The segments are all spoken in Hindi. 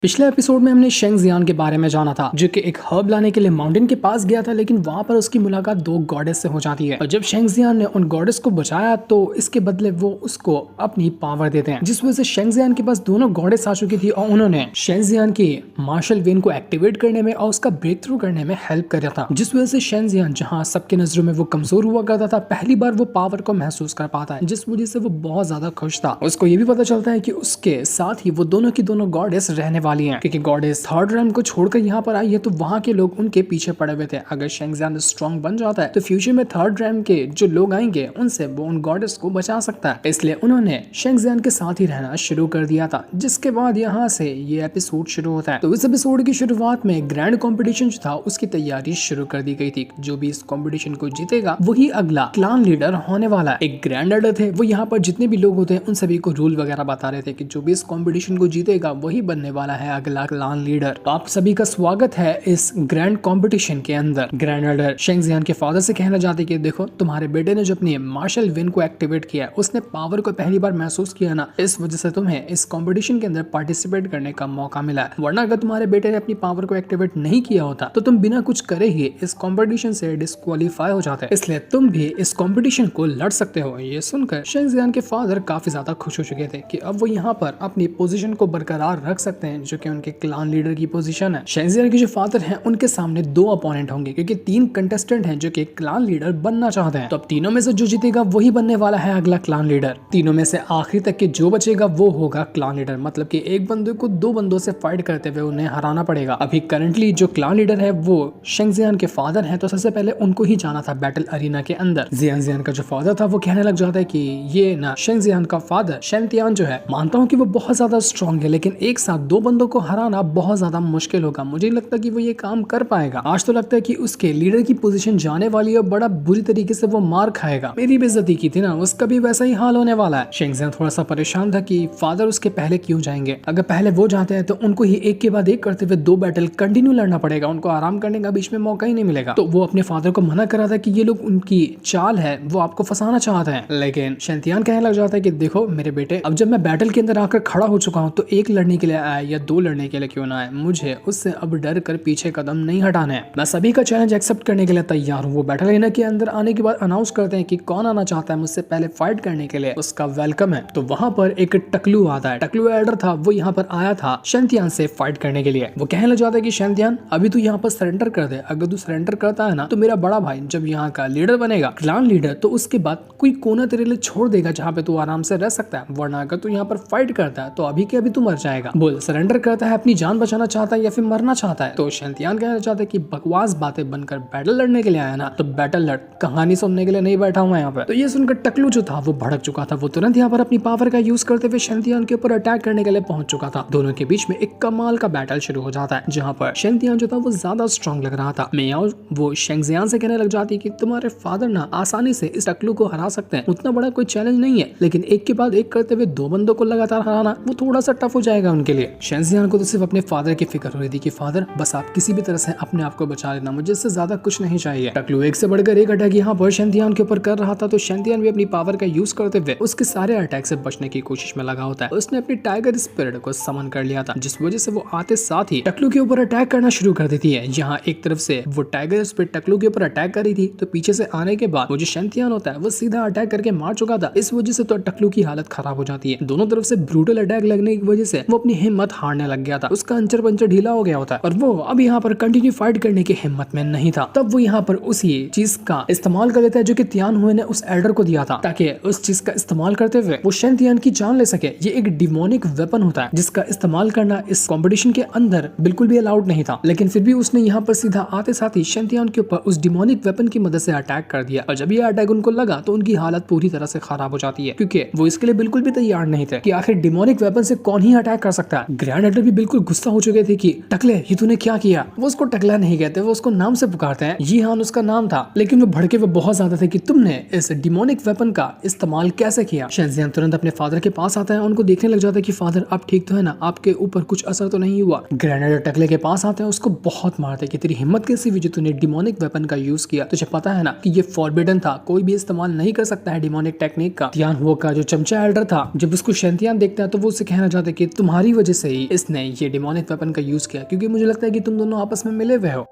पिछले एपिसोड में हमने शेंग जियान के बारे में जाना था, जो कि एक हर्ब लाने के लिए माउंटेन के पास गया था, लेकिन वहां पर उसकी मुलाकात दो गॉडेस से हो जाती है। और जब शेंग जियान ने उन गॉडेस को बचाया तो इसके बदले वो उसको अपनी पावर देते हैं, जिस वजह से शेंग जियान के पास दोनों गॉडेस आ चुकी थी और उन्होंने शेंग जियान की मार्शल वेन को एक्टिवेट करने में और उसका ब्रेक थ्रू करने में हेल्प कर था, जिस वजह से शेंग जियान जहाँ सबके नजरों में वो कमजोर हुआ करता था, पहली बार वो पावर को महसूस कर पाता है, जिस वजह से वो बहुत ज्यादा खुश था। उसको ये भी पता चलता है कि उसके साथ ही वो दोनों की दोनों गॉडेस रहने वाली हैं, क्योंकि गॉडेस थर्ड रैम को छोड़कर यहाँ पर आई है तो वहाँ के लोग उनके पीछे पड़े हुए थे। अगर शेंग जियान स्ट्रॉन्ग बन जाता है तो फ्यूचर में थर्ड रैम के जो लोग आएंगे उनसे वो उन गॉडेस को बचा सकता है, इसलिए उन्होंने शेंग जियान के साथ ही रहना शुरू कर दिया था। जिसके बाद यहाँ से ये एपिसोड शुरू होता है। तो इस एपिसोड की शुरुआत में ग्रैंड कॉम्पिटिशन जो था उसकी तैयारी शुरू कर दी गई थी। जो भी इस कॉम्पिटिशन को जीतेगा वही अगला क्लान लीडर होने वाला है। एक ग्रैंड लीडर थे, वो यहाँ पर जितने भी लोग होते हैं उन सभी को रूल वगैरह बता रहे थे कि जो भी इस कॉम्पिटिशन को जीतेगा वही बनने वाला है अगला क्लान लीडर। तो आप सभी का स्वागत है इस ग्रैंड कॉम्पिटिशन के अंदर। ग्रैंड लीडर शेंग जियान के फादर से कहना चाहते कि देखो, तुम्हारे बेटे ने जो अपनी मार्शल विन को एक्टिवेट किया है, उसने पावर को पहली बार महसूस किया ना, इस वजह से तुम्हें इस कॉम्पिटिशन के अंदर पार्टिसिपेट करने का मौका मिला है। वरना अगर तुम्हारे बेटे ने अपनी पावर को एक्टिवेट नहीं किया होता तो तुम बिना कुछ करे ही इस कॉम्पिटिशन से डिस्क्वालीफाई हो जाते, इसलिए तुम भी इस कॉम्पिटिशन को लड़ सकते हो। ये सुनकर शेंग जियान के फादर काफी ज्यादा खुश हो चुके थे कि अब वो यहाँ पर अपनी पोजीशन को बरकरार रख सकते हैं, जो कि उनके क्लान लीडर की पोजीशन है। शेंग जियान के जो फादर हैं उनके सामने दो अपोनेंट होंगे, क्योंकि तीन कंटेस्टेंट हैं जो कि क्लान लीडर बनना चाहते हैं। तो अब तीनों में से जो जीतेगा वही बनने वाला है अगला क्लान लीडर। तीनों में से आखिरी तक के जो बचेगा वो होगा क्लान लीडर, मतलब कि एक बंदे को दो बंदों से फाइट करते हुए उन्हें हराना पड़ेगा। अभी करंटली जो क्लान लीडर है वो शेंग जियान के फादर हैं, तो सबसे पहले उनको ही जाना था बैटल अरीना के अंदर। जियान का जो फादर था वो कहने लग जाता है कि ये ना शेंग जियान का फादर शेंतियान जो है, मानता हूँ कि वो बहुत ज्यादा स्ट्रॉन्ग है, लेकिन एक साथ दो बंदों को हराना बहुत ज्यादा मुश्किल होगा। मुझे नहीं लगता कि वो ये काम कर पाएगा। आज तो लगता है कि उसके लीडर की पोजीशन जाने वाली है और बड़ा बुरी तरीके से वो मार खाएगा। मेरी बेइज्जती की थी ना, उसका भी वैसा ही हाल होने वाला है। शेंग जियान थोड़ा सा परेशान था कि फादर उसके पहले क्यों जाएंगे। अगर पहले वो जाते हैं तो उनको ही एक के बाद एक करते हुए दो बैटल कंटिन्यू लड़ना पड़ेगा, उनको आराम करने का बीच में मौका ही नहीं मिलेगा। तो वो अपने फादर को मना करा था कि ये लोग उनकी चाल है, वो आपको फंसाना चाहते हैं। लेकिन शेंतियान कहने लग जाता है कि देखो मेरे बेटे, अब जब मैं बैटल के अंदर आकर खड़ा हो चुका हूँ तो एक लड़ने के लिए आया या दो लड़ने के लिए क्यों ना आए, मुझे उससे अब डर कर पीछे कदम नहीं हटाने हैं। मैं सभी का चैलेंज एक्सेप्ट करने के लिए तैयार हूँ। वो बैटल अरीना के अंदर आने के बाद अनाउंस करते हैं कि कौन आना चाहता है मुझसे पहले फाइट करने के लिए, उसका वेलकम है। तो वहां पर एक टकलू आता है। टकलू एल्डर था, वो यहाँ पर आया था शेंतियान से फाइट करने के लिए। वो कहने लग जाता है कि शेंतियान, अभी तू यहाँ पर सरेंडर कर दे। अगर तू सरेंडर करता है ना तो मेरा बड़ा भाई जब यहाँ का लीडर बनेगा, क्लान लीडर, तो उसके बाद कोई कोना तेरे लिए छोड़ देगा जहाँ पे तू आराम से रह सकता है। वरना अगर तू यहाँ पर फाइट करता है तो अभी के अभी तू मर जाएगा। बोल, सरेंडर करता है, अपनी जान बचाना चाहता है या फिर मरना चाहता है? तो शेंतियान कहना चाहता है कि बकवास बातें बनकर बैटल लड़ने के लिए आया ना, तो बैटल लड़, कहानी सुनने के लिए नहीं बैठा हूँ यहाँ पे। तो ये सुनकर टकलू जो था वो भड़क चुका था। वो तुरंत यहाँ पर अपनी पावर का यूज करते हुए शेंतियान के ऊपर अटैक करने के लिए पहुंच चुका था। दोनों के बीच में एक कमाल का बैटल शुरू हो जाता है, जहाँ पर शेंतियान जो था वो ज्यादा स्ट्रॉन्ग लग रहा था। मियाओ वो शेंग जियान से कहने लग जाती कि तुम्हारे फादर ना आसानी से इस टकलू को हरा सकते हैं, उतना बड़ा कोई चैलेंज नहीं है, लेकिन एक के बाद एक करते हुए दो बंदों को लगातार हराना वो थोड़ा सा टफ हो जाएगा उनके लिए। शेंग जियान को तो सिर्फ अपने फादर की फिक्र हो रही थी कि फादर बस आप किसी भी तरह से अपने आप को बचा लेना, मुझे इससे ज्यादा कुछ नहीं चाहिए। टकलू एक से बढ़कर एक अटैक यहाँ पर शेंतियान के ऊपर कर रहा था, तो शेंतियान भी अपनी पावर का यूज करते हुए उसके सारे अटैक से बचने की कोशिश में लगा होता है। उसने अपनी टाइगर स्पिरिट को समन कर लिया था, जिस वजह से वो आते साथ ही टकलू के ऊपर अटैक करना शुरू कर देती है। यहाँ एक तरफ से वो टाइगर स्पिरिट टकलू के ऊपर अटैक कर रही थी, तो पीछे से आने के बाद वो जो शेंतियान होता है वो सीधा अटैक करके मार चुका था। इस वजह से तो टकलू की हालत खराब हो जाती है। दोनों तरफ से ब्रूटल अटैक लगने की वजह से वो अपनी हिम्मत हारने लग गया था। उसका अंचर पंचर ढीला हो गया होता है और वो अब यहाँ पर कंटिन्यू फाइट करने की हिम्मत में नहीं था। तब वो यहाँ पर उसी चीज का इस्तेमाल कर लेता है जो कि तियान हुए ने उस एल्डर को दिया था, ताकि उस चीज का इस्तेमाल करते हुए वो शेंतियान की जान ले सके। ये एक डिमोनिक वेपन होता है जिसका इस्तेमाल करना इस कॉम्पिटिशन के अंदर बिल्कुल भी अलाउड नहीं था, लेकिन फिर भी उसने यहाँ पर सीधा आते साथ ही शेंतियान के ऊपर उस डिमोनिक वेपन की मदद से अटैक कर दिया। और जब ये अटैक उनको लगा तो उनकी हालत पूरी तरह से खराब हो जाती है, क्योंकि वो इसके लिए बिल्कुल भी तैयार नहीं थे कि आखिर डिमोनिक वेपन से कौन ही अटैक कर सकता है। ग्रैंड एल्डर भी बिल्कुल गुस्सा हो चुके थे कि टकले, ये तूने क्या किया। वो उसको टकला नहीं कहते, वो उसको नाम से पुकारते हैं। जी हाँ, उसका नाम था, लेकिन वो भड़के वो बहुत ज्यादा थे कि तुमने इस डिमोनिक वेपन का इस्तेमाल कैसे किया। शेंग जियान तुरंत अपने फादर के पास आता है, उनको देखने लग जाता है कि फादर आप ठीक तो है ना, आपके ऊपर कुछ असर तो नहीं हुआ। ग्रैंड एल्डर टकले के पास आते हैं, उसको बहुत मारते कि तेरी हिम्मत कैसी हुई जो तूने डिमोनिक वेपन का यूज किया, तुझे पता है ना कि ये फॉरबिडन था, कोई भी इस्तेमाल नहीं कर सकता है डिमोनिक टेक्निक का। तियान हुआ का जो चमचा एल्डर था, जब उसको शेंतियान देखता है तो वो उससे कहना चाहता है कि तुम्हारी वजह से ही इसने ये डिमोनिक वेपन का यूज किया क्योंकि मुझे लगता है कि तुम दोनों आपस में मिले हुए हो।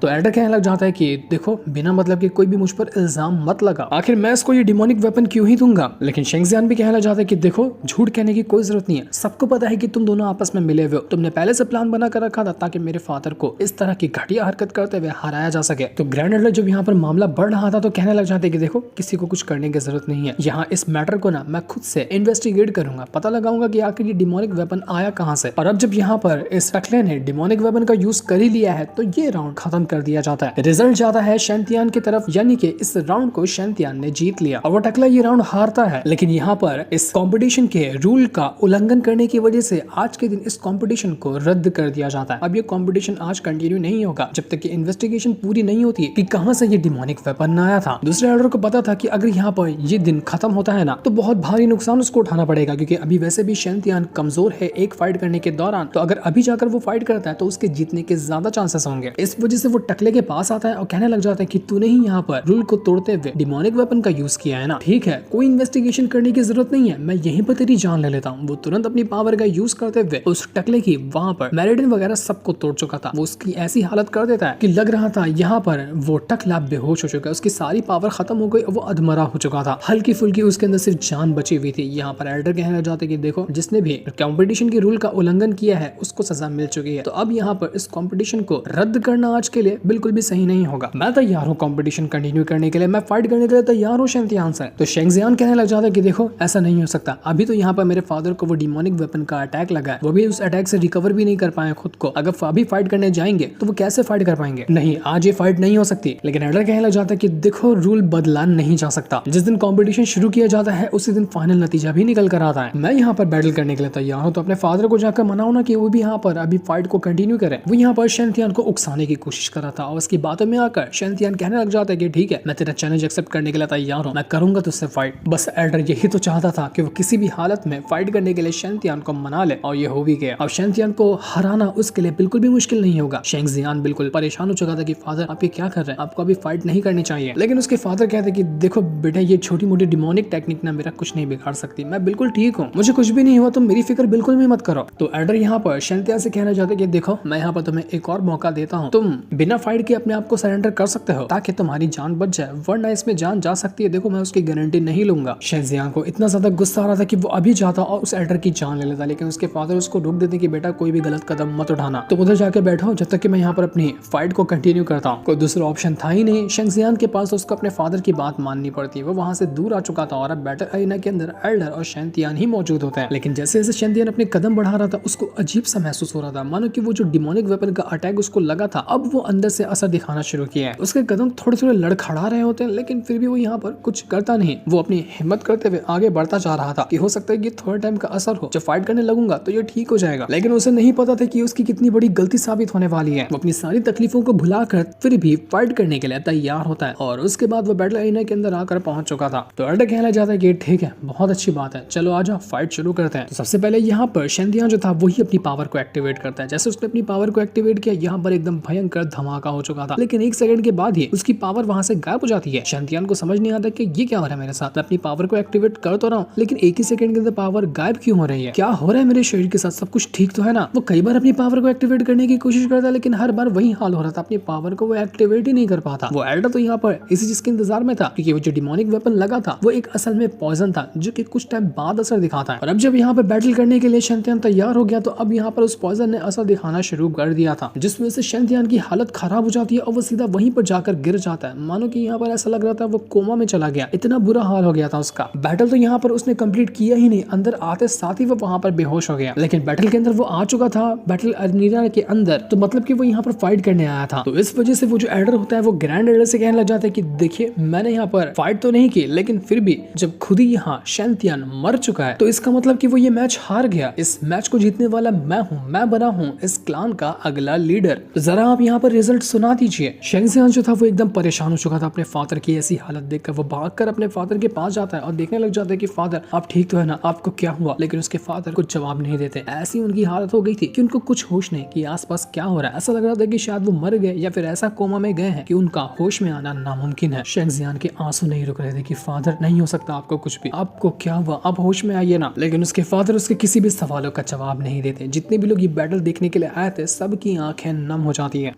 तो एल्डर कहने लग जाता है कि देखो बिना मतलब के कोई भी मुझ पर इल्जाम मत लगा, आखिर मैं इसको ये डिमोनिक वेपन क्यों ही दूंगा। लेकिन शेंगजियान भी कहने लग जाता है कि देखो झूठ कहने की कोई जरूरत नहीं है, सबको पता है कि तुम दोनों आपस में मिले हुए हो, तुमने पहले से प्लान बना कर रखा था ताकि मेरे फादर को इस तरह की घटिया हरकत करते हुए हराया जा सके। तो ग्रैंड एल्डर जब यहाँ पर मामला बढ़ रहा था तो कहने लग जाते कि देखो किसी को कुछ करने की जरूरत नहीं है, यहाँ इस मैटर को ना मैं खुद से इन्वेस्टिगेट करूंगा, पता लगाऊंगा कि आखिर ये डिमोनिक वेपन आया कहाँ से। और अब जब यहाँ पर इस टकले ने डिमोनिक वेपन का यूज कर ही लिया है तो ये राउंड खत्म कर दिया जाता है। रिजल्ट जाता है शैंतियान की तरफ, यानी कि इस राउंड को शैंतियान ने जीत लिया और वो टकला ये राउंड हारता है। लेकिन यहाँ पर इस कंपटीशन के रूल का उल्लंघन करने की वजह से आज के दिन इस कंपटीशन को रद्द कर दिया जाता है। अब ये कंपटीशन आज कंटिन्यू नहीं होगा जब तक कि इन्वेस्टिगेशन पूरी नहीं होती कि कहां से ये डिमोनिक वेपन आया था। दूसरे एल्डर को पता था कि अगर यहाँ पर ये दिन खत्म होता है ना तो बहुत भारी नुकसान उसको उठाना पड़ेगा, क्योंकि अभी वैसे भी शैंतियान कमजोर है एक फाइट करने के दौरान, तो अगर अभी जाकर वो फाइट करता है तो उसके जीतने के ज्यादा चांसेस होंगे। इस वजह से वो टकले के पास आता है और कहने लग जाता है कि तूने ही यहाँ पर रूल को तोड़ते हुए डिमोनिक वेपन का यूज किया है ना, ठीक है कोई इन्वेस्टिगेशन करने की जरूरत नहीं है, मैं यहीं पर तेरी जान ले लेता हूँ। वो तुरंत अपनी पावर का यूज करते हुए उस टकले की वहां पर मैरिडन वगैरह सबको तोड़ चुका था। वो उसकी ऐसी हालत कर देता है कि लग रहा था यहाँ पर वो टकला बेहोश हो चुका है, उसकी सारी पावर खत्म हो गई और वो अधमरा हो चुका था, हल्की फुल्की उसके अंदर सिर्फ जान बची हुई थी। यहाँ पर एल्डर कहने लग जाते कि देखो जिसने भी कंपटीशन के रूल का उल्लंघन किया है उसको सजा मिल चुकी है, तो अब यहाँ पर इस कंपटीशन को रद्द करना आज के लिए बिल्कुल भी सही नहीं होगा। मैं तैयार हूँ कंपटीशन कंटिन्यू करने के लिए, मैं फाइट करने के लिए तैयार हूँ शैंतियान से। तो शेंगजियान कहने लग जाता है कि देखो ऐसा नहीं हो सकता, अभी तो यहाँ पर मेरे फादर को वो डिमोनिक वेपन का अटैक लगा है, वो भी उस अटैक से रिकवर भी नहीं कर पाए खुद को, अगर अभी फाइट करने जाएंगे तो वो कैसे फाइट कर पाएंगे, नहीं आज ये फाइट नहीं हो सकती। लेकिन एल्डर कहने लग जाता है कि देखो रूल बदला नहीं जा सकता, जिस दिन कंपटीशन शुरू किया जाता है उसी दिन फाइनल नतीजा भी निकल कर आता है। मैं यहाँ पर बैटल करने के लिए तैयार हूँ, तो अपने फादर को जाकर मनाओ ना कि वो भी यहाँ पर अभी फाइट को कंटिन्यू करे। वो यहाँ पर शैंतियान को उकसाने की कोशिश कर रहा था और उसकी बातों में आकर शैंतियान कहने लग जाता है कि ठीक है मैं तेरा चैलेंज एक्सेप्ट करने के लिए तैयार हूँ, मैं करूंगा तुझसे फाइट। बस एल्डर यही तो चाहता था कि वो किसी भी हालत में फाइट करने के लिए शैंतियान को मना ले और ये हो भी गया। अब शैंतियान को हराना उसके लिए बिल्कुल भी मुश्किल नहीं होगा। शेंगजियान बिल्कुल परेशान हो चुका था कि फादर आप ये क्या कर रहे हैं, आपको अभी फाइट नहीं करनी चाहिए। लेकिन उसके फादर कहते कि देखो बेटा ये छोटी मोटी डिमोनिक टेक्निक ना मेरा कुछ नहीं बिगाड़ सकती, मैं बिल्कुल ठीक हूँ, मुझे कुछ भी नहीं हुआ, तुम मेरी फिक्र बिल्कुल भी मत करो। तो एल्डर यहाँ पर शैंतियान से कहना चाहते कि देखो मैं यहाँ पर तुम्हें एक और मौका देता हूँ, तुम बिना फाइट के अपने आप को सरेंडर कर सकते हो ताकि तुम्हारी जान बच जाए, वरना इसमें जान जा सकती है, देखो मैं उसकी गारंटी नहीं लूंगा। शेंगजियान को इतना ज्यादा गुस्सा आ रहा था कि वो अभी जाता और उस एल्डर की जान ले लेता, लेकिन उसके फादर उसको रोक देते कि बेटा कोई भी गलत कदम मत उठाना, तो उधर जाके बैठो जब तक कि मैं यहाँ पर अपनी फाइट को कंटिन्यू करता हूँ। कोई दूसरा ऑप्शन था ही नहीं शेंगजियान के पास, तो उसको अपने फादर की बात माननी पड़ती है। वो वहां से दूर आ चुका था और अब बैटल अरेना के अंदर एल्डर और शैंतियान ही मौजूद होते हैं। लेकिन जैसे जैसे शैंतियान अपने कदम बढ़ा रहा था उसको अजीब सा महसूस हो रहा था, मानो कि वो जो डिमोनिक वेपन का अटैक उसको लगा था अब वो अंदर से असर दिखाना शुरू किया है। उसके कदम थोड़े थोड़े लड़खड़ा रहे होते हैं, लेकिन फिर भी वो यहाँ पर कुछ करता नहीं, वो अपनी हिम्मत करते हुए आगे बढ़ता जा रहा था कि हो सकता है कि थोड़े टाइम का असर हो, जब फाइट करने लगूंगा तो ये ठीक हो जाएगा। लेकिन उसे नहीं पता था कि उसकी कितनी बड़ी गलती साबित होने वाली है। वो अपनी सारी तकलीफों को भुलाकर फिर भी फाइट करने के लिए तैयार होता है और उसके बाद वो बैटल अरेना के अंदर आकर पहुंच चुका था। तो एल्डर कहना चाहता है कि ठीक है बहुत अच्छी बात है, चलो आ जाओ फाइट शुरू करते हैं। तो सबसे पहले यहाँ पर शैंतियान जो था वही अपनी पावर को एक्टिवेट करता है। जैसे उसने अपनी पावर को एक्टिवेट किया यहाँ पर एकदम भयंकर धमाका हो चुका था, लेकिन एक सेकंड के बाद ही उसकी पावर वहां से गायब हो जाती है। शैंतियान को समझ नहीं आता कि ये क्या हो रहा है मेरे साथ, मैं अपनी पावर को एक्टिवेट कर तो रहा हूँ लेकिन एक ही सेकंड के अंदर पावर गायब क्यों हो रही है, क्या हो रहा है मेरे शरीर के साथ, सब कुछ ठीक तो है ना। वो कई बार अपनी पावर को एक्टिवेट करने की कोशिश करता है लेकिन हर बार वही हाल हो रहा था, अपनी पावर को वो एक्टिवेट ही नहीं कर पाता। वो एल्डर तो यहाँ पर इसी चीज के इंतजार में था क्योंकि वो जो डिमोनिक वेपन लगा था वो एक असल में पॉइजन था जो कि कुछ टाइम बाद असर दिखाता है। और अब जब यहाँ पर बैटल करने के लिए शैंतियान तैयार हो गया तो अब यहाँ पर उस पॉइजन ने असर दिखाना शुरू कर दिया था, जिस वजह से शैंतियान की हालत खराब हो जाती है और वो सीधा वहीं पर जाकर गिर जाता है, मानो कि यहाँ पर ऐसा लग रहा था वो कोमा में चला गया, इतना बुरा हाल हो गया था उसका। बैटल तो यहाँ पर उसने कंप्लीट किया ही नहीं, अंदर आते साथ ही वो वहां पर बेहोश हो गया। लेकिन बैटल के अंदर वो आ चुका था बैटल अरेना के अंदर, तो मतलब कि वो यहाँ पर फाइट करने आया था। तो इस वजह से वो जो एल्डर होता है वो ग्रैंड एल्डर से कहने लग जाता है कि देखिए मैंने यहाँ पर फाइट तो नहीं की, लेकिन फिर भी जब खुद ही यहाँ शैंतियान मर चुका है तो इसका मतलब कि वो ये मैच हार गया। इस मैच को जीतने वाला मैं हूँ, मैं बना हूँ इस क्लान का अगला लीडर। तो जरा आप यहाँ पर रिजल्ट सुना दीजिए। शेंगजियान जो था वो एकदम परेशान हो चुका था अपने फादर की ऐसी हालत देखकर। वो भागकर अपने फादर के पास जाता है और देखने लग जाता है कि फादर आप ठीक तो है ना, आपको क्या हुआ। लेकिन उसके फादर कुछ जवाब नहीं देते। ऐसी उनकी हालत हो गई थी कि उनको कुछ होश नहीं कि आसपास क्या हो रहा है। ऐसा लग रहा था कि शायद वो मर गए या फिर ऐसा कोमा में गए हैं कि उनका होश में आना नामुमकिन है। शेंगजियान के आंसू नहीं रुक रहे थे कि फादर नहीं हो सकता आपको कुछ भी, आपको क्या हुआ, आप होश में आइए ना। लेकिन उसके फादर उसके किसी भी सवालों का जवाब नहीं देते। जितने भी लोग ये बैटल देखने के लिए आए थे सबकी आंखें नम हो जाती है।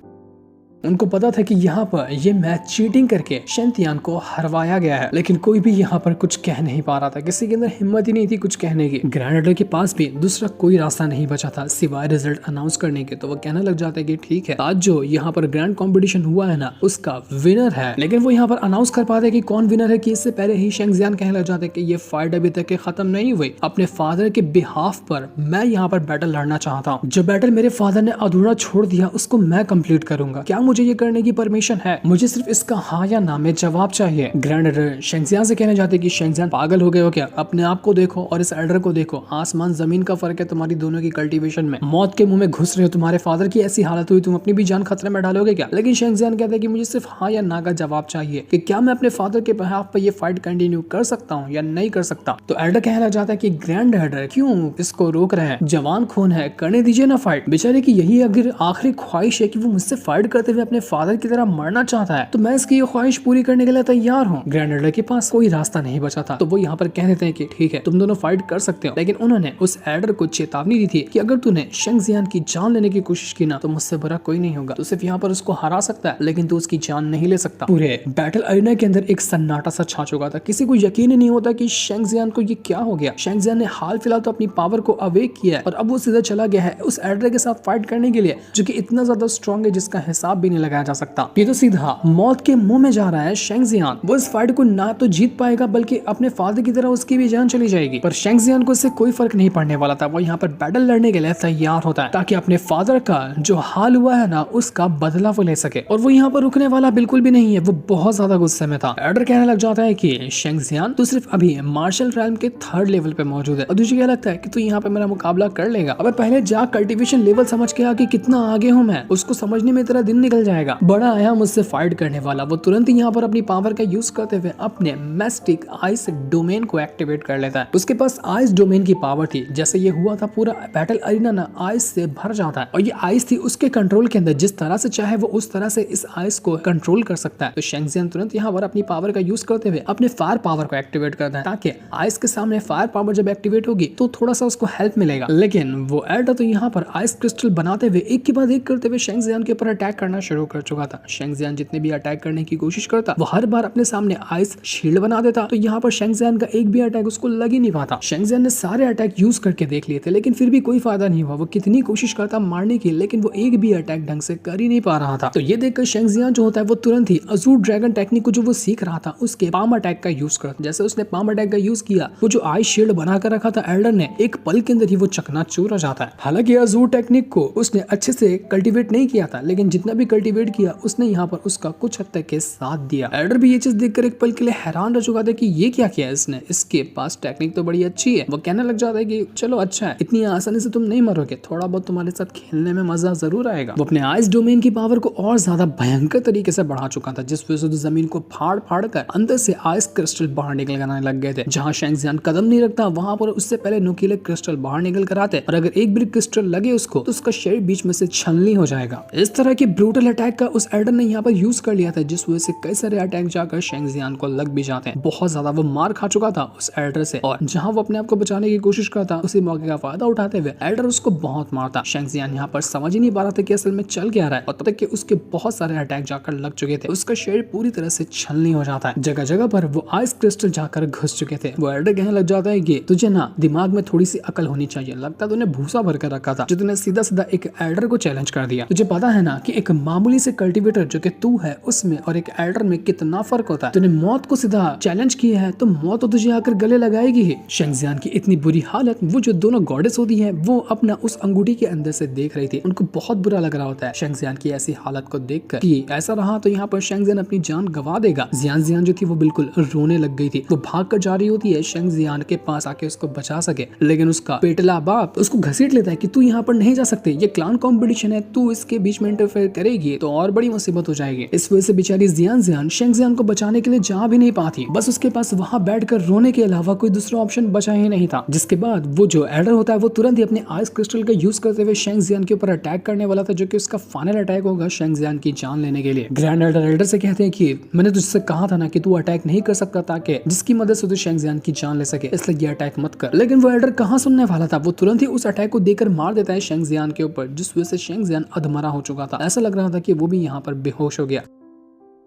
उनको पता था कि यहाँ पर ये मैच चीटिंग करके शेंगजियान को हरवाया गया है, लेकिन कोई भी यहाँ पर कुछ कह नहीं पा रहा था। किसी के अंदर हिम्मत ही नहीं थी कुछ कहने की। ग्रैंड एडर के पास भी दूसरा कोई रास्ता नहीं बचा था सिवाय रिजल्ट अनाउंस करने के। तो वो कहने लग जाता है कि ठीक है, आज जो यहाँ पर ग्रैंड कॉम्पिटिशन हुआ है ना उसका विनर है। लेकिन वो यहाँ पर अनाउंस कर पाते कि कौन विनर है कि इससे पहले ही शेंगजियान कहने लग जाते कि ये फाइट अभी तक खत्म नहीं हुई। अपने फादर के बिहाफ पर मैं यहाँ पर बैटल लड़ना चाहता हूँ। जो बैटल मेरे फादर ने अधूरा छोड़ दिया उसको मैं कंप्लीट करूंगा। क्या मुझे ये करने की परमिशन है? मुझे सिर्फ इसका हाँ या ना में जवाब चाहिए। ग्रैंड एडर शेंगजियान से कहने जाते कि शेंगजियान पागल हो गए हो क्या? अपने आप को देखो और इस एडर को देखो। आसमान जमीन का फर्क है तुम्हारी दोनों की कल्टीवेशन में। मौत के मुंह में घुस रहे हो। तुम्हारे फादर की ऐसी हालत हुई, तुम अपनी भी जान खतरे में डालोगे क्या? लेकिन शेंगजियान कहता है कि मुझे सिर्फ हाँ या ना का जवाब चाहिए कि क्या मैं अपने फादर के बिहाफ पर ये फाइट कंटिन्यू कर सकता हूँ या नहीं कर सकता। तो एडर कहने लग जाता है कि ग्रैंड एडर क्यों इसको रोक रहे हैं? जवान खून है, करने दीजिए ना फाइट। बेचारे की यही अगर आखिरी ख्वाहिश है कि वो मुझसे फाइट करते हुए अपने फादर की तरह मरना चाहता है, तो मैं इसकी ये ख्वाहिश पूरी करने के लिए तैयार हूँ। ग्रैंड एडर के पास कोई रास्ता नहीं बचा था। तो वो यहाँ पर कह देते हैं कि ठीक है, तुम दोनों फाइट कर सकते हो। लेकिन उन्होंने उस एडर को चेतावनी दी थी कि अगर तूने शेंगजियान की जान लेने की कोशिश की ना तो मुझसे बुरा कोई नहीं होगा। तो सिर्फ यहाँ पर उसको हरा सकता है लेकिन तू उसकी जान नहीं ले सकता। पूरे बैटल अरीना के अंदर एक सन्नाटा सा छा चुका था। किसी को यकीन ही नहीं होता कि शेंगजियान को ये क्या हो गया। शेंगजियान ने हाल फिलहाल तो अपनी पावर को अवेक किया है और अब वो सीधा चला गया है उस एडर के साथ फाइट करने के लिए जो कि इतना ज्यादा स्ट्रॉन्ग है जिसका हिसाब भी नहीं लगाया जा सकता। ये तो सीधा मौत के मुंह में जा रहा है शेंगजियान। वो इस फाइट को ना तो जीत पाएगा बल्कि अपने फादर की तरह उसकी भी जान चली जाएगी। पर शेंगजियान को इससे कोई फर्क नहीं पड़ने वाला था। वो यहाँ पर बैटल लड़ने के लिए तैयार होता है ताकि अपने फादर का जो हाल हुआ है ना उसका बदला वो ले सके। और वो यहाँ पर रुकने वाला बिल्कुल भी नहीं है। वो बहुत ज्यादा गुस्से में था। एडर कहने लग जाता है कि शेंगजियान तू सिर्फ अभी मार्शल रेल्म के 3rd लेवल पे मौजूद है और तुझे क्या लगता है कि तू यहाँ पे मेरा मुकाबला कर लेगा? अबे पहले जा कल्टीवेशन लेवल समझ के आ कि कितना आगे हूँ मैं, उसको समझने में तेरा दिन निकल जाएगा। बड़ा आया मुझसे फाइट करने वाला। वो तुरंत ही यहाँ पर अपनी पावर का यूज करते हुए अपने मैस्टिक आइस डोमेन को एक्टिवेट कर लेता है। उसके पास आइस डोमेन की पावर थी। जैसे ये हुआ था पूरा बैटल अरीना ना आइस से भर जाता है और ये आइस थी उसके कंट्रोल के अंदर। जिस तरह से चाहे वो उस तरह से इस आइस को कंट्रोल कर सकता है। तो शेंगजियान तुरंत यहाँ पर अपनी पावर का यूज करते हुए अपने फायर पावर को एक्टिवेट करता है ताकि आइस के सामने फायर पावर जब एक्टिवेट होगी तो थोड़ा सा उसको हेल्प मिलेगा। लेकिन वो एडर तो यहाँ पर आइस क्रिस्टल बनाते हुए एक के बाद एक करते हुए शेंगजियान के ऊपर अटैक करना शुरू कर चुका था। शेंगजियान जितने भी अटैक करने की कोशिश करता वो हर बार अपने सामने आइस शील्ड बना देता। तो यहाँ पर शेंगजियान का एक भी अटैक उसको लग ही नहीं पाता। शेंगजियान ने सारे अटैक यूज करके देख लिए थे लेकिन फिर भी कोई फायदा नहीं हुआ। वो कितनी कोशिश करता मारने की लेकिन वो एक भी अटैक ढंग से कर ही नहीं पा रहा था। तो ये देखकर शेंगजियान जो होता है वो तुरंत ही अजूर ड्रैगन टेक्निक को जो वो सीख रहा था उसके पाम अटैक का यूज करता। जैसे उसने पाम अटैक का यूज किया वो जो आइस शील्ड बनाकर रखा था एल्डर ने एक पल के अंदर ही वो चकनाचूर हो जाता है। हालांकि अजूर टेक्निक को उसने अच्छे से कल्टीवेट नहीं किया था लेकिन जितना भी कल्टीवेट किया उसने यहाँ पर उसका कुछ हद तक के साथ दिया। एल्डर भी ये चीज देखकर एक पल के लिए हैरान रह चुका था कि ये क्या किया इसने, इसके पास टेक्निक तो बड़ी अच्छी है। वो कहने लग जाता है कि चलो अच्छा है, इतनी आसानी से तुम नहीं मरोगे, थोड़ा बहुत तुम्हारे साथ खेलने में मजा जरूर आएगा। वो अपने आइस डोमेन की पावर को और ज्यादा भयंकर तरीके से बढ़ा चुका था जिस वजह से जमीन को फाड़ फाड़ कर अंदर से आइस क्रिस्टल बाहर निकल आने लग गए थे। जहाँ शेंगजियान कदम नहीं रखता वहां पर उससे पहले नुकीले क्रिस्टल बाहर निकल कर आते और अगर एक भी क्रिस्टल लगे उसको तो उसका शरीर बीच में से छलनी हो जाएगा। इस तरह की ब्रूटल अटैक का उस एल्डर ने यहाँ पर यूज कर लिया था जिस वजह से कई सारे अटैक जाकर शेंगजियान को लग भी जाते हैं। बहुत ज्यादा वो मार खा चुका था उस एल्डर से और जहाँ वो अपने आप को बचाने की कोशिश करता उसी मौके का फायदा उठाते हुए एल्डर उसको बहुत मारता। शेंगजियान यहाँ पर समझ ही नहीं पा रहा था कि असल में चल क्या रहा है और तब तक कि उसके बहुत सारे अटैक जाकर लग चुके थे। उसका शरीर पूरी तरह से छलनी हो जाता है। जगह जगह पर वो आइस क्रिस्टल जाकर घुस चुके थे। वो एल्डर कहने लग जाता है कि तुझे ना दिमाग में थोड़ी सी अकल होनी चाहिए, लगता तूने भूसा भर कर रखा था जो तूने सीधा सीधा एक एल्डर को चैलेंज कर दिया। तुझे पता है ना कि एक मामूली से कल्टीवेटर जो कि तू है उसमें और एक एल्डर में कितना फर्क होता है। तूने मौत को सीधा चैलेंज किया है तो मौत तो तुझे आकर गले लगाएगी ही। शेंगजियान की इतनी बुरी हालत वो जो दोनों गॉडेस होती है वो अपना उस अंगूठी के अंदर से देख रही थी। उनको बहुत बुरा लग रहा होता है शेंगजियान की ऐसी हालत को देखकर कि ऐसा रहा तो यहाँ पर शेंगजियान अपनी जान गवा देगा। जियान जो थी वो बिल्कुल रोने लग गई थी। वो भाग कर जा रही होती है शेंगजियान के पास आके उसको बचा सके लेकिन उसका पेटला बाप उसको घसीट लेता है कि तू यहाँ पर नहीं जा सकते, ये क्लान कॉम्पिटिशन है, तू इसके बीच में इंटरफेयर करेगी जाएगी तो और बड़ी मुसीबत हो जाएगी। इस वजह से बेचारी जियान शेंग जियान को बचाने के लिए जा भी नहीं पाती, बस उसके पास वहां बैठकर रोने के अलावा कोई दूसरा ऑप्शन बचा ही नहीं था। जिसके बाद वो जो एल्डर होता है वो तुरंत ही अपने आइस क्रिस्टल का यूज करते हुए शेंग जियान के ऊपर अटैक करने वाला था, जो कि उसका फाइनल अटैक होगा शेंग जियान की जान लेने के लिए। ग्रैंड एल्डर से कहते हैं कि मैंने तुझसे कहा था ना कि तू अटैक नहीं कर सकता ताकि जिसकी मदद से तू शेंग जियान की जान ले सके, इसलिए ये अटैक मत कर। लेकिन वो एल्डर कहां सुनने वाला था, वो तुरंत ही उस अटैक को देकर मार देता है शेंग जियान के ऊपर, जिस वजह से शेंग जियान अधमरा हो चुका था। ऐसा लग रहा था कि वो भी यहाँ पर बेहोश हो गया।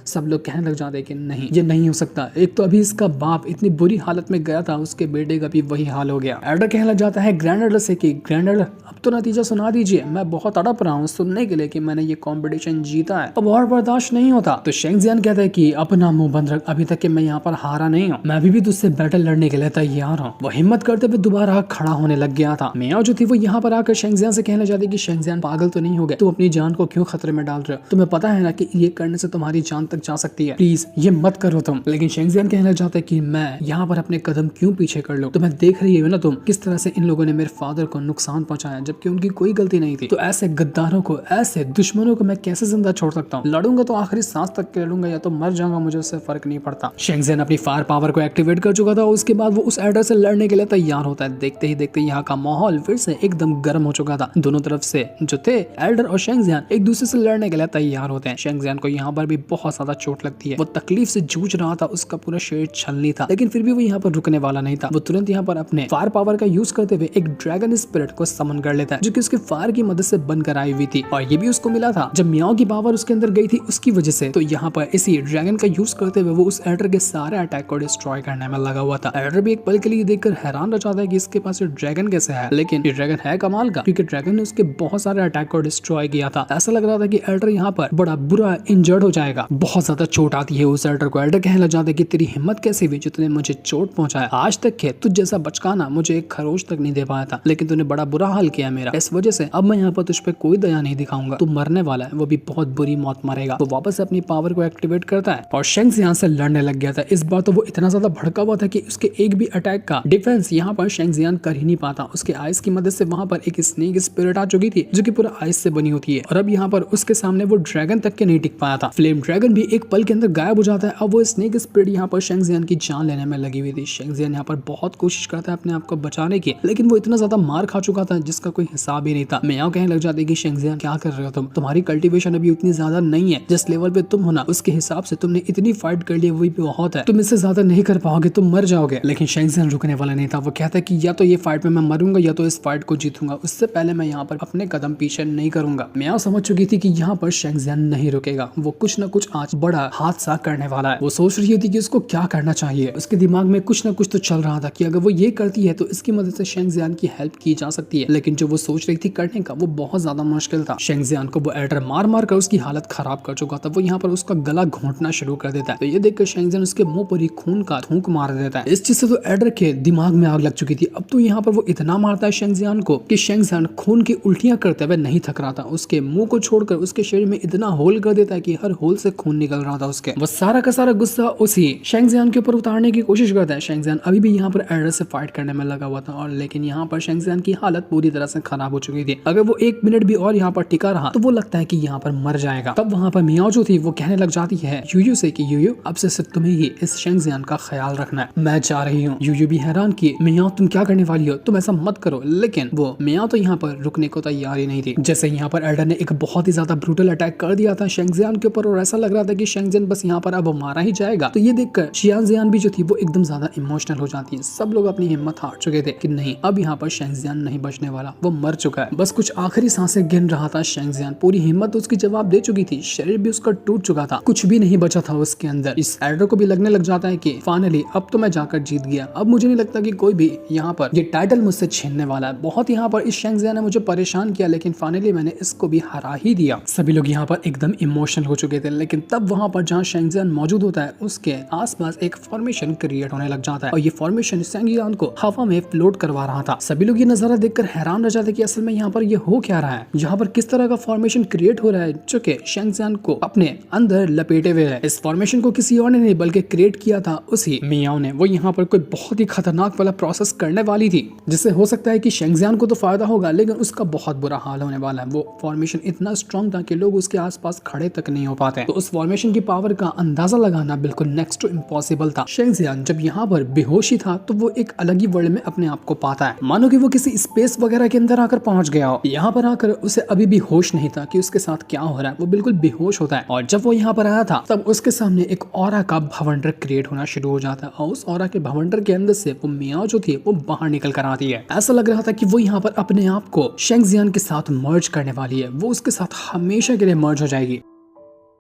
सब लोग कहने लग जाते कि नहीं, ये नहीं हो सकता। एक तो अभी इसका बाप इतनी बुरी हालत में गया था, उसके बेटे का भी वही हाल हो गया। एल्डर कहने लग जाता है ग्रैंड एल्डर से कि ग्रैंड एल्डर अब तो नतीजा सुना दीजिए, मैं बहुत तड़प रहा हूँ सुनने के लिए कि मैंने ये कॉम्पिटिशन जीता है, अब और बर्दाश्त नहीं होता। तो शेंग जियान कहता है कि अपना मुंह बंद रख, अभी तक कि मैं यहाँ पर हारा नहीं हूँ, मैं अभी भी तुझसे बैटल लड़ने के लिए तैयार हूँ। वो हिम्मत करते हुए दोबारा खड़ा होने लग गया था। मियाओ जो थी वो यहाँ पर आकर शेंग जियान से कहने जाती कि शेंग जियान पागल तो नहीं हो गए, तुम अपनी जान को क्यों खतरे में डाल रहे हो, तुम्हें पता है ना कि ये करने से तुम्हारी जान तक जा सकती है, प्लीज ये मत करो तुम। लेकिन शेंग जियान कहना चाहता है कि मैं यहाँ पर अपने कदम क्यों पीछे कर लूं, तुम्हें देख रही हो ना तुम किस तरह से इन लोगों ने मेरे फादर को नुकसान पहुंचाया जबकि उनकी कोई गलती नहीं थी। तो ऐसे गद्दारों को, ऐसे दुश्मनों को मैं कैसे जिंदा छोड़ सकता हूँ, लड़ूंगा तो आखिरी सांस तक के लड़ूंगा या तो मर जाऊंगा, मुझे उससे फर्क नहीं पड़ता। शेंग जियान अपनी फायर पावर को एक्टिवेट कर चुका था, उसके बाद वो उस एल्डर से लड़ने के लिए तैयार होता है। देखते ही देखते यहाँ का माहौल फिर से एकदम गर्म हो चुका था। दोनों तरफ से जो थे एल्डर और शेंग जियान एक दूसरे से लड़ने के लिए तैयार होते हैं। शेंग जियान को यहाँ पर भी बहुत ज्यादा चोट लगती है, वो तकलीफ से जूझ रहा था, उसका पूरा शरीर छलनी था, लेकिन फिर भी वो यहाँ पर रुकने वाला नहीं था। वो तुरंत यहाँ पर अपने फायर पावर का यूज करते हुए एक ड्रैगन स्पिरिट को समन कर लेता है, जो कि उसके फायर की मदद से बनकर आई हुई थी, और ये भी उसको मिला था जब मियाओ की पावर उसके अंदर गई थी उसकी वजह से। तो यहाँ पर इसी ड्रैगन का यूज करते हुए वो उस एल्डर के सारे अटैक को डिस्ट्रॉय करने में लगा हुआ था। एल्डर भी एक पल के लिए देखकर हैरान रह जाता है कि इसके पास ड्रैगन कैसे है, लेकिन ये ड्रैगन है कमाल का, क्योंकि ड्रैगन ने उसके बहुत सारे अटैक को डिस्ट्रॉय किया था। ऐसा लग रहा था कि एल्डर यहाँ पर बड़ा बुरा इंजर्ड हो जाएगा, बहुत ज्यादा चोट आती है उस एल्डर को। एल्डर कहने लग जाता है कि तेरी हिम्मत कैसे हुई जो तूने मुझे चोट पहुंचाया, आज तक है तुझ जैसा बचकाना मुझे एक खरोच तक नहीं दे पाया था, लेकिन तूने बड़ा बुरा हाल किया मेरा, इस वजह से अब मैं यहाँ पर तुझ पे कोई दया नहीं दिखाऊंगा, तू मरने वाला है, वो भी बहुत बुरी मौत मरेगा। वो वापस अपनी पावर को एक्टिवेट करता है और शेंग जियान से लड़ने लग गया था। इस बार तो वो इतना ज्यादा भड़का हुआ था कि उसके एक भी अटैक का डिफेंस यहाँ पर शेंग जियान कर ही नहीं पाता। उसके आइस की मदद से वहां पर एक स्नेक स्पिरिट आ चुकी थी जो कि पूरा आइस से बनी होती है, और अब यहाँ पर उसके सामने वो ड्रैगन तक के नहीं टिक पाया था। फ्लेम ड्रैगन भी एक पल के अंदर गायब हो जाता है। अब वो स्नेक स्पिरिट यहाँ पर शेंग जियान की जान लेने में लगी हुई थी। शेंग जियान यहाँ पर बहुत कोशिश करता है अपने आप को बचाने की, लेकिन वो इतना ज्यादा मार खा चुका था जिसका कोई हिसाब ही नहीं था। मियाओ कहने लग जाते कि शेंग जियान क्या कर रहे हो तुम, तुम्हारी कल्टीवेशन अभी उतनी ज्यादा नहीं है, जिस लेवल पे तुम हो ना उसके हिसाब से तुमने इतनी फाइट कर ली वही बहुत है, तुम इससे ज्यादा नहीं कर पाओगे, तुम मर जाओगे। लेकिन शेंग जियान रुकने वाला नहीं था। वो कहता है कि या तो ये फाइट में मैं मरूंगा या तो इस फाइट को जीतूंगा, उससे पहले मैं यहाँ पर अपने कदम पीछे नहीं करूंगा। मियाओ समझ चुकी थी कि यहाँ पर शेंग जियान नहीं रुकेगा, वो कुछ न कुछ आज बड़ा हादसा करने वाला है। वो सोच रही थी कि उसको क्या करना चाहिए, उसके दिमाग में कुछ न कुछ तो चल रहा था कि अगर वो ये करती है तो इसकी मदद से शेंग जियान की हेल्प की जा सकती है, लेकिन जो वो सोच रही थी करने का वो बहुत ज्यादा मुश्किल था। शेंग जियान को वो एल्डर मार मार कर उसकी हालत खराब कर चुका था। वो यहाँ पर उसका गला घोंटना शुरू कर देता है, तो ये देखकर शेंग जियान उसके मुंह पर ही खून का थूक मार देता है। इस चीज से तो एल्डर के दिमाग में आग लग चुकी थी। अब तो यहाँ पर वो इतना मारता है शेंग जियान को कि शेंग जियान खून की उल्टियां करते हुए नहीं थक रहा था। उसके मुंह को छोड़कर उसके शरीर में इतना होल कर देता है कि हर होल से खून निकल रहा था उसके। वो सारा का सारा गुस्सा उसी शेंग जियान के ऊपर उतारने की कोशिश करता है। शेंग जियान अभी भी यहाँ पर एल्डर से फाइट करने में लगा हुआ था, और लेकिन यहाँ पर शेंग जियान की हालत पूरी तरह से खराब हो चुकी थी। अगर वो एक मिनट भी और यहाँ पर टिका रहा तो वो लगता है कि यहाँ पर मर जाएगा। तब वहाँ पर मियाओ जो थी वो कहने लग जाती है यूयू से कि यूयू अब से सिर्फ तुम्हें ही इस शेंग जियान का ख्याल रखना है, मैं जा रही हूँ। यूयू भी हैरान कि मियाओ तुम क्या करने वाली हो, तुम ऐसा मत करो, लेकिन वो मियाओ तो यहाँ पर रुकने को तैयार ही नहीं थी। जैसे यहाँ पर एल्डर ने एक बहुत ही ज्यादा ब्रूटल अटैक कर दिया था शेंग जियान के ऊपर, और ऐसा लग रहा था कि शेंग जियान बस यहाँ पर अब मारा ही जाएगा। तो ये देखकर शियान जियान भी जो थी वो एकदम ज्यादा इमोशनल हो जाती है। सब लोग अपनी हिम्मत हार चुके थे कि नहीं अब यहाँ पर शेंग जियान नहीं बचने वाला, वो मर चुका है। बस कुछ आखिरी सांसें गिन रहा था शेंग जियान, पूरी हिम्मत उसकी जवाब दे चुकी थी, शरीर भी उसका टूट चुका था, कुछ भी नहीं बचा था उसके अंदर। इस एल्डर को भी लगने लग जाता है कि फाइनली अब तो मैं जाकर जीत गया, अब मुझे नहीं लगता कि कोई भी यहाँ पर ये टाइटल मुझसे छीनने वाला है। बहुत यहाँ पर इस शेंग जियान ने मुझे परेशान किया, लेकिन फाइनली मैंने इसको भी हरा ही दिया। सभी लोग यहाँ पर एकदम इमोशनल हो चुके थे, लेकिन तब वहाँ पर जहाँ शेंगजियान मौजूद होता है उसके आसपास एक फॉर्मेशन क्रिएट होने लग जाता है और ये फॉर्मेशन शेंगजियान को हवा में फ्लोट करवा रहा था। सभी लोग ये नजारा देखकर हैरान रह जाते कि असल में यहाँ पर ये हो क्या रहा है, यहाँ पर किस तरह का फॉर्मेशन क्रिएट हो रहा है जो कि शेंगजियान को अपने अंदर लपेटे हुए है। इस फॉर्मेशन को किसी और ने नहीं बल्कि क्रिएट किया था उसी मियाओ ने। वो यहाँ पर कोई बहुत ही खतरनाक वाला प्रोसेस करने वाली थी जिससे हो सकता है कि शेंगजियान को तो फायदा होगा लेकिन उसका बहुत बुरा हाल होने वाला है। वो फॉर्मेशन इतना स्ट्रॉन्ग था कि लोग उसके आसपास खड़े तक नहीं हो पाते। तो उस फॉर्मेशन की पावर का अंदाजा लगाना बिल्कुल नेक्स्ट टू इम्पॉसिबल था। शेंगजियान जब यहाँ पर बेहोशी था तो वो एक अलग ही वर्ल्ड में अपने आप को पाता है, मानो कि वो किसी स्पेस वगैरह के अंदर आकर पहुंच गया हो। यहाँ पर आकर उसे अभी भी होश नहीं था कि उसके साथ क्या हो रहा है, वो बिल्कुल बेहोश होता है। और जब वो यहाँ पर आया था तब उसके सामने एक ऑरा का भवंडर क्रिएट होना शुरू हो जाता है और उस ऑरा के भवंडर के अंदर से वो मियाओ जो थी वो बाहर निकल कर आती है। ऐसा लग रहा था कि वो यहाँ पर अपने आप को शेंगजियान के साथ मर्ज करने वाली है, वो उसके साथ हमेशा के लिए मर्ज हो जाएगी।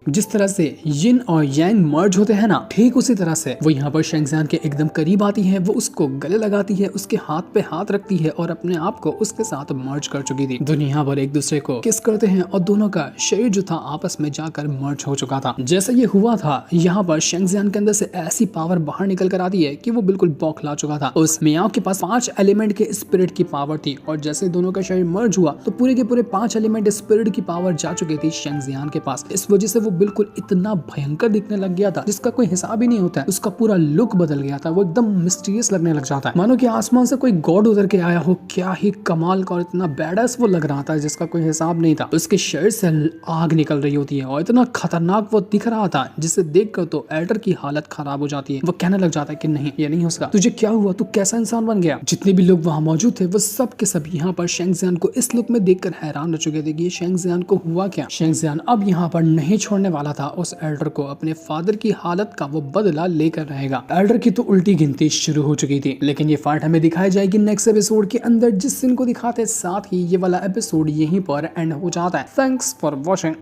जिस तरह से यिन और यांग मर्ज होते हैं ना, ठीक उसी तरह से वो यहाँ पर शेंगजियान के एकदम करीब आती है, वो उसको गले लगाती है, उसके हाथ पे हाथ रखती है और अपने आप को उसके साथ मर्ज कर चुकी थी। दोनों यहाँ पर एक दूसरे को किस करते हैं और दोनों का शरीर जो था आपस में जाकर मर्ज हो चुका था। जैसे ये हुआ था यहाँ पर शेंगजियान के अंदर से ऐसी पावर बाहर निकल कर आती है कि वो बिल्कुल बौखला चुका था। उस मियाओ के पास 5 एलिमेंट के स्पिरिट की पावर थी और जैसे दोनों का शरीर मर्ज हुआ तो पूरे के पूरे 5 एलिमेंट स्पिरिट की पावर जा चुकी थी शेंगजियान के पास। इस वजह से वो बिल्कुल इतना भयंकर दिखने लग गया था जिसका कोई हिसाब ही नहीं होता है। उसका पूरा लुक बदल गया था, वो एकदम मिस्टीरियस लगने लग जाता है, मानो कि आसमान से कोई गॉड उतर के आया हो। क्या ही कमाल का और इतना बैडस वो लग रहा था जिसका कोई हिसाब नहीं था। उसके शरीर से आग निकल रही होती है और इतना खतरनाक वो दिख रहा था जिसे देखकर तो एल्डर की हालत खराब हो जाती है। वो कहने लग जाता है कि नहीं ये नहीं हो सकता, तुझे क्या हुआ, तू कैसा इंसान बन गया। जितने भी लोग वहाँ मौजूद थे वो सब के सब यहाँ पर शेंगजियान को इस लुक में देखकर हैरान रह चुके थे कि शेंगजियान को हुआ क्या। शेंगजियान अब यहाँ पर नहीं छोड़ने वाला था उस एल्डर को, अपने फादर की हालत का वो बदला लेकर रहेगा। एल्डर की तो उल्टी गिनती शुरू हो चुकी थी, लेकिन ये फाइट हमें दिखाई जाएगी नेक्स्ट एपिसोड के अंदर जिस सीन को दिखाते साथ ही ये वाला एपिसोड यहीं पर एंड हो जाता है। Thanks for watching.